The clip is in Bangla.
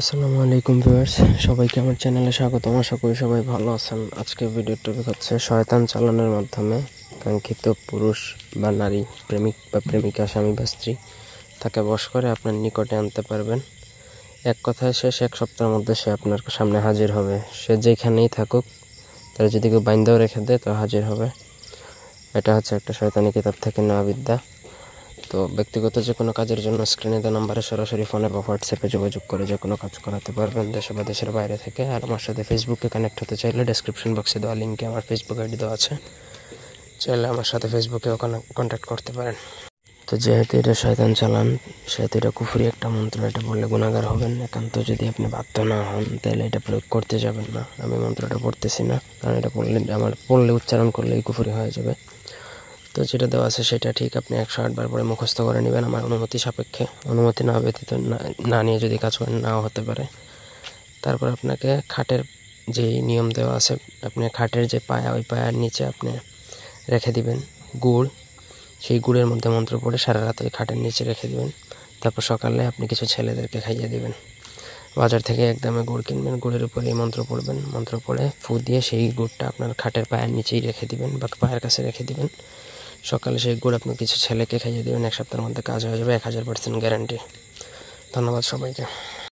আসসালামু আলাইকুম ভিউয়ার্স, সবাইকে আমার চ্যানেলে স্বাগতম। আশা করি সবাই ভালো আছেন। আজকের ভিডিওর টপিক হচ্ছে শয়তান চালানোর মাধ্যমে কাঙ্ক্ষিত পুরুষ বা নারী, প্রেমিক বা প্রেমিকা, স্বামী বা স্ত্রী তাকে বশ করে আপনার নিকটে আনতে পারবেন। এক কথায় শেষ এক সপ্তাহের মধ্যে সে আপনার সামনে হাজির হবে। সে যেখানেই থাকুক, তার যদি কেউ বাইন্দাও রেখে দেয় তো হাজির হবে। এটা হচ্ছে একটা শয়তানি কিতাব থেকে নেওয়া বিদ্যা। তো ব্যক্তিগত যে কোনো কাজের জন্য স্ক্রিনে দেওয়া নাম্বারে সরাসরি ফোনে বা হোয়াটসঅ্যাপে যোগাযোগ করে যে কোনো কাজ করাতে পারবেন, দেশে বা দেশের বাইরে থেকে। আর আমার সাথে ফেসবুকে কানেক্ট হতে চাইলে ডেসক্রিপশন বক্সে দেওয়া লিঙ্কে আমার ফেসবুক আইডি দেওয়া আছে, চাইলে আমার সাথে ফেসবুকেও কন্ট্যাক্ট করতে পারেন। তো যেহেতু এটা শয়তান চালান, সেহেতু এটা কুফরি একটা মন্ত্র, এটা বললে গুনাহগার হবেন। একান্ত যদি আপনি বাধ্য না হন তাহলে এটা প্রয়োগ করতে যাবেন না। আমি মন্ত্রটা পড়তেছি না, কারণ এটা পড়লে উচ্চারণ করলেই কুফরি হয়ে যাবে। তো যেটা দেওয়া আছে সেটা ঠিক আপনি 108 বার পরে মুখস্থ করে নেবেন আমার অনুমতি সাপেক্ষে। অনুমতি না ব্যতীত না নিয়ে যদি কাজ করেন নাও হতে পারে। তারপর আপনাকে খাটের যেই নিয়ম দেওয়া আছে, আপনি খাটের যে পায়া, ওই পায়ার নিচে আপনি রেখে দিবেন গুড়। সেই গুড়ের মধ্যে মন্ত্র পড়ে সারা রাত ওই খাটের নিচে রেখে দিবেন। তারপর সকালে আপনি কিছু ছেলেদেরকে খাইয়ে দিবেন। বাজার থেকে একদমে গুড় কিনবেন, গুড়ের উপরে এই মন্ত্র পড়বেন। মন্ত্র পড়ে ফু দিয়ে সেই গুড়টা আপনার খাটের পায়ের নিচেই রেখে দিবেন বা পায়ের কাছে রেখে দিবেন। সকালে সেই গুড় আপনি কিছু ছেলেকে খাইয়ে দেবেন। এক সপ্তাহের মধ্যে কাজ হয়ে যাবে, 1000% গ্যারান্টি। ধন্যবাদ সবাইকে।